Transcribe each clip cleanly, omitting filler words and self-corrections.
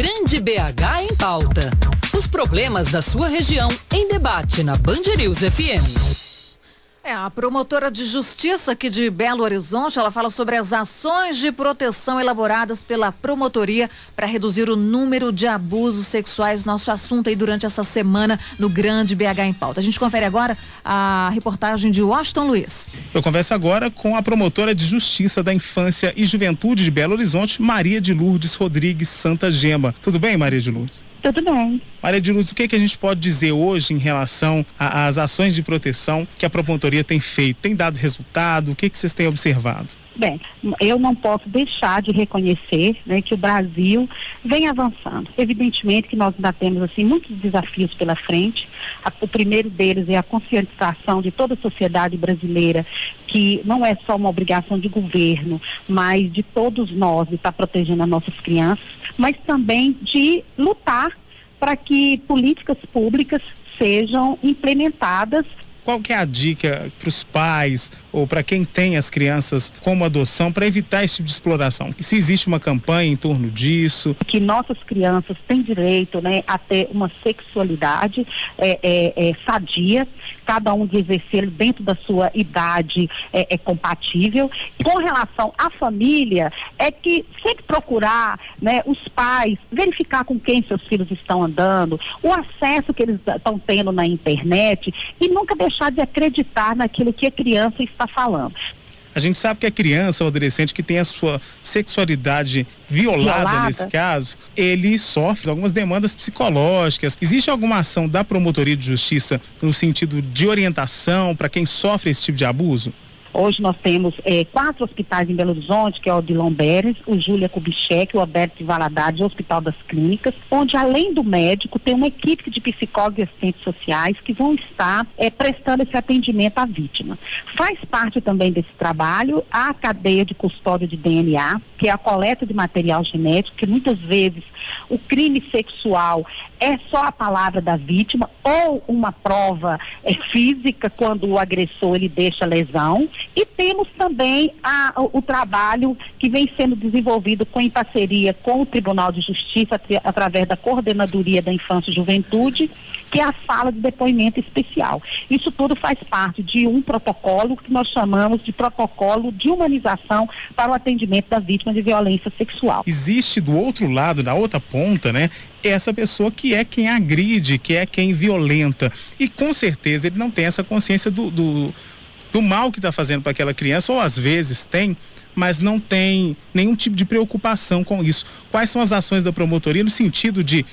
Grande BH em pauta. Os problemas da sua região em debate na Band News FM. A promotora de justiça aqui de Belo Horizonte, ela fala sobre as ações de proteção elaboradas pela promotoria para reduzir o número de abusos sexuais. Nosso assunto aí durante essa semana no Grande BH em pauta. A gente confere agora a reportagem de Washington Luiz. Eu converso agora com a promotora de justiça da infância e juventude de Belo Horizonte, Maria de Lourdes Rodrigues Santa Gema. Tudo bem, Maria de Lourdes? Tudo bem. Maria de Lourdes, o que a gente pode dizer hoje em relação às ações de proteção que a promotoria tem feito? Tem dado resultado? O que vocês têm observado? Bem, eu não posso deixar de reconhecer, né, que o Brasil vem avançando. Evidentemente que nós ainda temos assim muitos desafios pela frente. O primeiro deles é a conscientização de toda a sociedade brasileira, que não é só uma obrigação de governo, mas de todos nós de estar protegendo as nossas crianças, mas também de lutar para que políticas públicas sejam implementadas. Qual que é a dica para os pais ou para quem tem as crianças como adoção para evitar esse tipo de exploração? E se existe uma campanha em torno disso? Que nossas crianças têm direito, né, a ter uma sexualidade sadia, cada um de exercer dentro da sua idade compatível. Com relação à família, é que sempre procurar, né, os pais, verificar com quem seus filhos estão andando, o acesso que eles estão tendo na internet e nunca deixar de acreditar naquilo que a criança está falando. A gente sabe que a criança ou adolescente que tem a sua sexualidade violada nesse caso, ele sofre algumas demandas psicológicas. Existe alguma ação da Promotoria de Justiça no sentido de orientação para quem sofre esse tipo de abuso? Hoje nós temos 4 hospitais em Belo Horizonte, que é o de Lomberes, o Júlia Kubitschek, o Alberto de Valadares, o Hospital das Clínicas, onde além do médico tem uma equipe de psicólogos e assistentes sociais que vão estar prestando esse atendimento à vítima. Faz parte também desse trabalho a cadeia de custódia de DNA, que é a coleta de material genético, que muitas vezes o crime sexual é só a palavra da vítima ou uma prova física quando o agressor ele deixa lesão. E temos também o trabalho que vem sendo desenvolvido em parceria com o Tribunal de Justiça através da Coordenadoria da Infância e Juventude, que é a sala de depoimento especial. Isso tudo faz parte de um protocolo que nós chamamos de protocolo de humanização para o atendimento da vítima de violência sexual. Existe do outro lado, na outra ponta, né, essa pessoa que é quem agride, que é quem violenta. E com certeza ele não tem essa consciência do mal que está fazendo para aquela criança, ou às vezes tem, mas não tem nenhum tipo de preocupação com isso. Quais são as ações da promotoria no sentido de,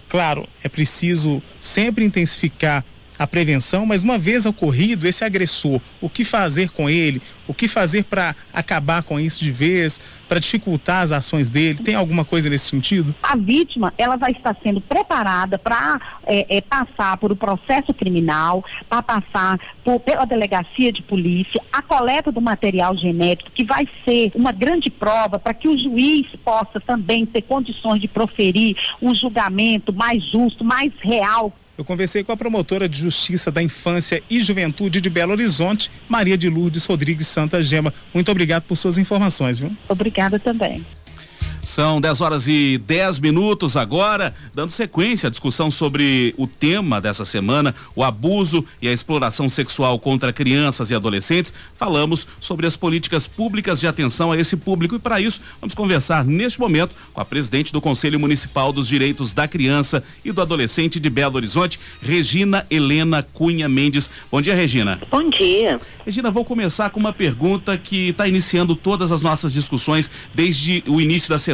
claro, é preciso sempre intensificar a prevenção, mas uma vez ocorrido esse agressor, o que fazer com ele, o que fazer para acabar com isso de vez, para dificultar as ações dele? Tem alguma coisa nesse sentido? A vítima, ela vai estar sendo preparada para passar por um processo criminal, para passar pela delegacia de polícia, a coleta do material genético, que vai ser uma grande prova para que o juiz possa também ter condições de proferir um julgamento mais justo, mais real. Eu conversei com a promotora de justiça da infância e juventude de Belo Horizonte, Maria de Lourdes Rodrigues Santa Gema. Muito obrigado por suas informações, viu? Obrigada também. São 10h10 agora, dando sequência à discussão sobre o tema dessa semana, o abuso e a exploração sexual contra crianças e adolescentes. Falamos sobre as políticas públicas de atenção a esse público e para isso vamos conversar neste momento com a presidente do Conselho Municipal dos Direitos da Criança e do Adolescente de Belo Horizonte, Regina Helena Cunha Mendes. Bom dia, Regina. Bom dia. Regina, vou começar com uma pergunta que está iniciando todas as nossas discussões desde o início da semana.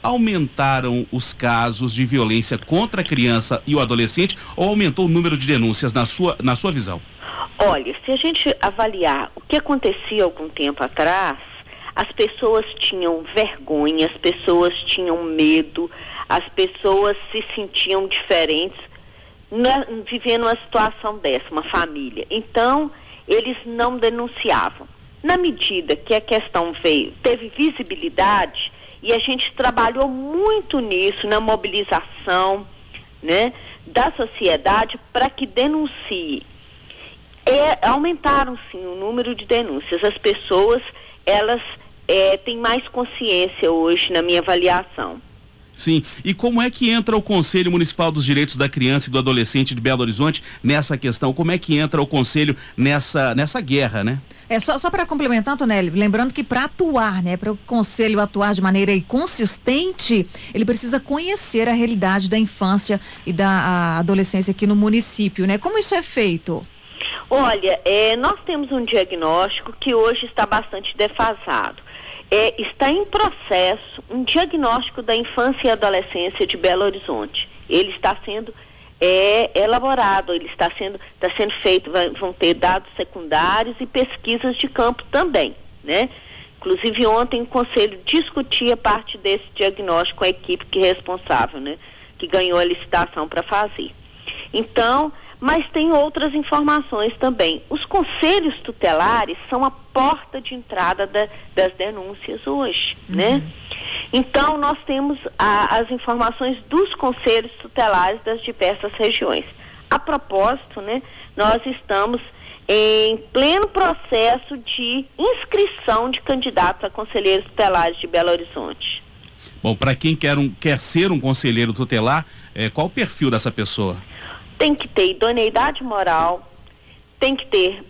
Aumentaram os casos de violência contra a criança e o adolescente ou aumentou o número de denúncias na sua visão? Olha, se a gente avaliar o que acontecia algum tempo atrás, as pessoas tinham vergonha, as pessoas tinham medo, as pessoas se sentiam diferentes vivendo uma situação dessa, uma família. Então, eles não denunciavam. Na medida que a questão teve visibilidade, e a gente trabalhou muito nisso, na mobilização, né, da sociedade para que denuncie. Aumentaram, sim, o número de denúncias. As pessoas, elas têm mais consciência hoje, na minha avaliação. Sim, e como é que entra o Conselho Municipal dos Direitos da Criança e do Adolescente de Belo Horizonte nessa questão? Como é que entra o Conselho nessa guerra, né? Só para complementar, Antonelli, lembrando que para atuar, né, para o Conselho atuar de maneira consistente, ele precisa conhecer a realidade da infância e da adolescência aqui no município, né? Como isso é feito? Olha, nós temos um diagnóstico que hoje está bastante defasado. Está em processo um diagnóstico da infância e adolescência de Belo Horizonte. Ele está sendo elaborado, ele está sendo feito, vão ter dados secundários e pesquisas de campo também, né? Inclusive ontem o Conselho discutia parte desse diagnóstico com a equipe que é responsável, né? Que ganhou a licitação para fazer. Então, mas tem outras informações também. Os conselhos tutelares são a porta de entrada das denúncias hoje, né? Então, nós temos as informações dos conselhos tutelares das diversas regiões. A propósito, né, nós estamos em pleno processo de inscrição de candidatos a conselheiros tutelares de Belo Horizonte. Bom, para quem quer ser um conselheiro tutelar, qual o perfil dessa pessoa? Tem que ter idoneidade moral, tem que ter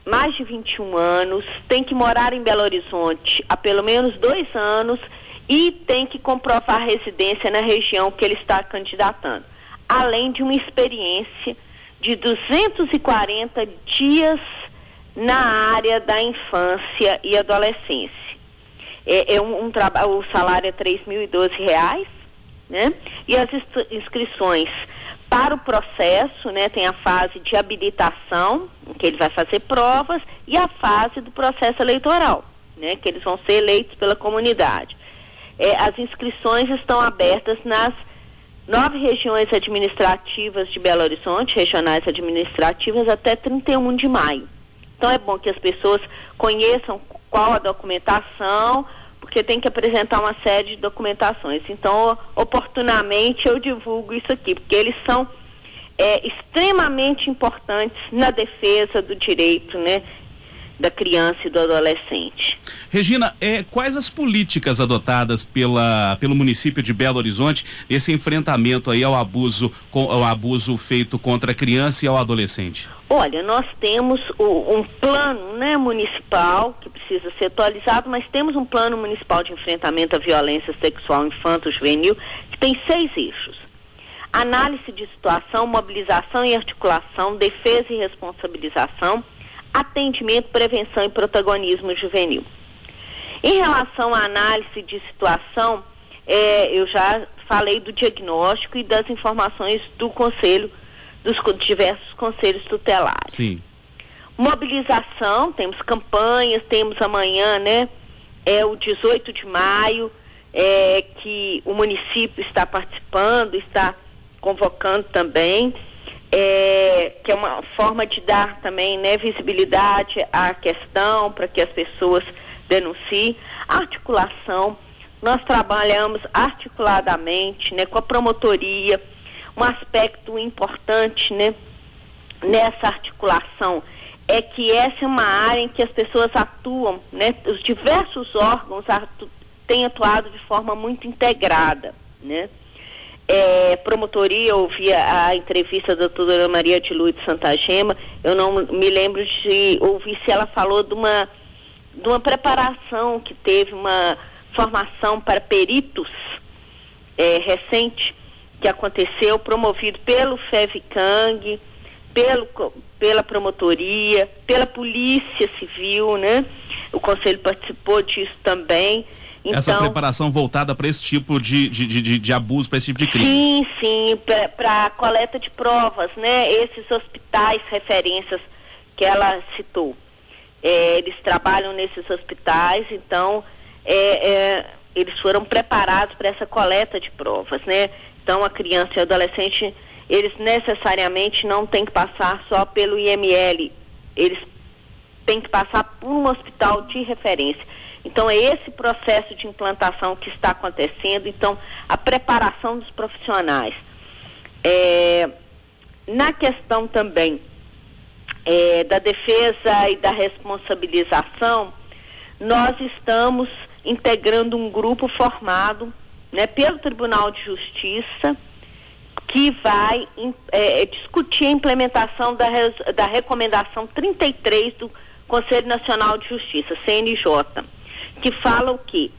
mais de 21 anos, tem que morar em Belo Horizonte há pelo menos 2 anos e tem que comprovar residência na região que ele está candidatando, além de uma experiência de 240 dias na área da infância e adolescência. O salário é R$ 3.012, né? E as inscrições para o processo, né, tem a fase de habilitação, em que ele vai fazer provas, e a fase do processo eleitoral, né, que eles vão ser eleitos pela comunidade. As inscrições estão abertas nas 9 regiões administrativas de Belo Horizonte, regionais administrativas, até 31 de maio. Então é bom que as pessoas conheçam qual a documentação, porque tem que apresentar uma série de documentações. Então, oportunamente, eu divulgo isso aqui, porque eles são extremamente importantes na defesa do direito, né, da criança e do adolescente. Regina, quais as políticas adotadas pelo município de Belo Horizonte nesse enfrentamento aí ao abuso feito contra a criança e ao adolescente? Olha, nós temos um plano, né, municipal que precisa ser atualizado, mas temos um plano municipal de enfrentamento à violência sexual infanto-juvenil que tem 6 eixos: análise de situação, mobilização e articulação, defesa e responsabilização, atendimento, prevenção e protagonismo juvenil. Em relação à análise de situação, eu já falei do diagnóstico e das informações do conselho, dos diversos conselhos tutelares. Sim. Mobilização, temos campanhas, temos amanhã, né, o 18 de maio, que o município está participando, está convocando também, que é uma forma de dar também, né, visibilidade à questão, para que as pessoas denunciem. Articulação, nós trabalhamos articuladamente, né, com a promotoria. Um aspecto importante, né, nessa articulação é que essa é uma área em que as pessoas atuam, né, os diversos órgãos têm atuado de forma muito integrada, né. Promotoria, eu ouvi a entrevista da doutora Maria de Lourdes Santa Gema, eu não me lembro de ouvir se ela falou de uma preparação que teve, uma formação para peritos recente, que aconteceu, promovido pelo FEVICANG, pela promotoria, pela Polícia Civil, né? O Conselho participou disso também. Então, essa preparação voltada para esse tipo de abuso, para esse tipo de crime? Sim, para a coleta de provas, né? Esses hospitais, referências que ela citou. Eles trabalham nesses hospitais, então eles foram preparados para essa coleta de provas, né? Então a criança e o adolescente, eles necessariamente não têm que passar só pelo IML, eles têm que passar por um hospital de referência. Então é esse processo de implantação que está acontecendo, então a preparação dos profissionais. Na questão também da defesa e da responsabilização, nós estamos integrando um grupo formado, né, pelo Tribunal de Justiça, que vai discutir a implementação da recomendação 33 do Conselho Nacional de Justiça, CNJ, que fala o quê?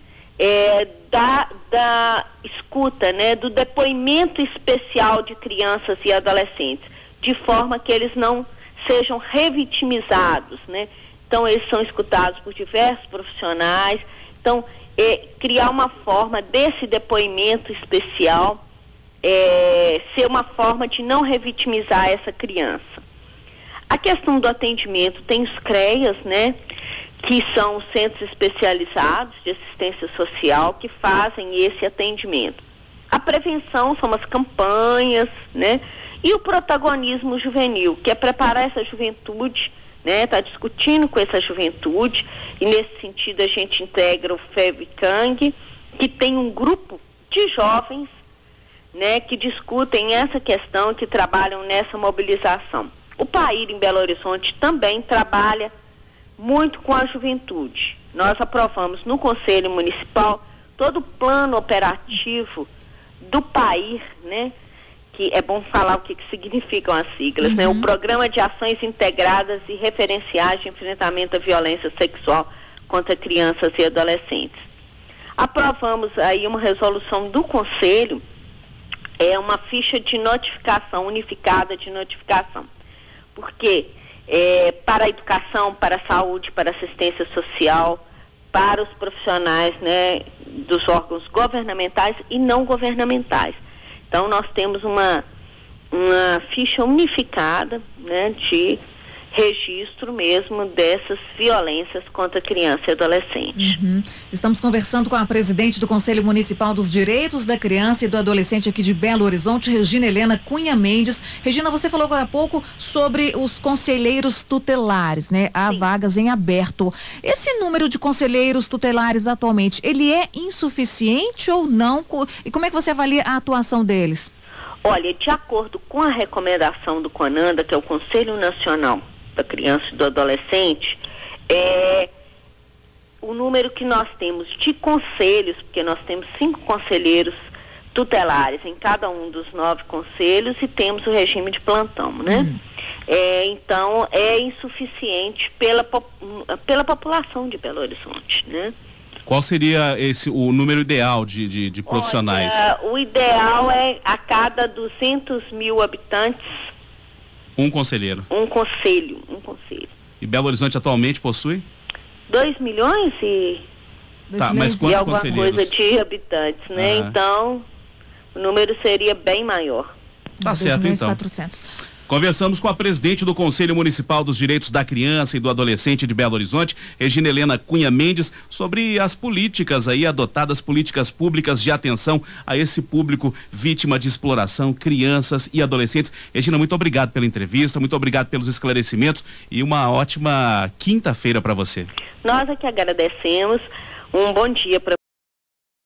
Da escuta, né, do depoimento especial de crianças e adolescentes, de forma que eles não sejam revitimizados, né? Então, eles são escutados por diversos profissionais. Então, criar uma forma desse depoimento especial ser uma forma de não revitimizar essa criança. A questão do atendimento, tem os CREAS, né, que são os centros especializados de assistência social que fazem esse atendimento. A prevenção são as campanhas, né, e o protagonismo juvenil, que é preparar essa juventude, né, tá discutindo com essa juventude, e nesse sentido a gente integra o FEVCANG, que tem um grupo de jovens, né, que discutem essa questão, que trabalham nessa mobilização. O PAIR em Belo Horizonte também trabalha muito com a juventude. Nós aprovamos no Conselho Municipal todo o plano operativo do PAIR, né, que é bom falar o que significam as siglas, né, o Programa de Ações Integradas e Referenciais de Enfrentamento à Violência Sexual contra Crianças e Adolescentes. Aprovamos aí uma resolução do Conselho, uma ficha de notificação, unificada de notificação, porque para a educação, para a saúde, para a assistência social, para os profissionais, né, dos órgãos governamentais e não governamentais. Então, nós temos uma ficha unificada, né, de registro mesmo dessas violências contra criança e adolescente. Estamos conversando com a presidente do Conselho Municipal dos Direitos da Criança e do Adolescente aqui de Belo Horizonte, Regina Helena Cunha Mendes. Regina, você falou agora há pouco sobre os conselheiros tutelares, né? Há vagas em aberto. Esse número de conselheiros tutelares atualmente, ele é insuficiente ou não? E como é que você avalia a atuação deles? Olha, de acordo com a recomendação do CONANDA, que é o Conselho Nacional da Criança e do Adolescente, o número que nós temos de conselhos, porque nós temos 5 conselheiros tutelares em cada um dos 9 conselhos e temos o regime de plantão, né? Então, é insuficiente pela população de Belo Horizonte, né? Qual seria o número ideal de profissionais? O ideal é a cada 200 mil habitantes, um conselheiro. Um conselho. E Belo Horizonte atualmente possui? 2 milhões e... Tá, mas quantos alguma conselheiros? Coisa de habitantes, né? Então, o número seria bem maior. Tá certo, então. 400. Conversamos com a presidente do Conselho Municipal dos Direitos da Criança e do Adolescente de Belo Horizonte, Regina Helena Cunha Mendes, sobre as políticas aí adotadas, políticas públicas de atenção a esse público vítima de exploração, crianças e adolescentes. Regina, muito obrigado pela entrevista, muito obrigado pelos esclarecimentos e uma ótima quinta-feira para você. Nós é que agradecemos. Um bom dia para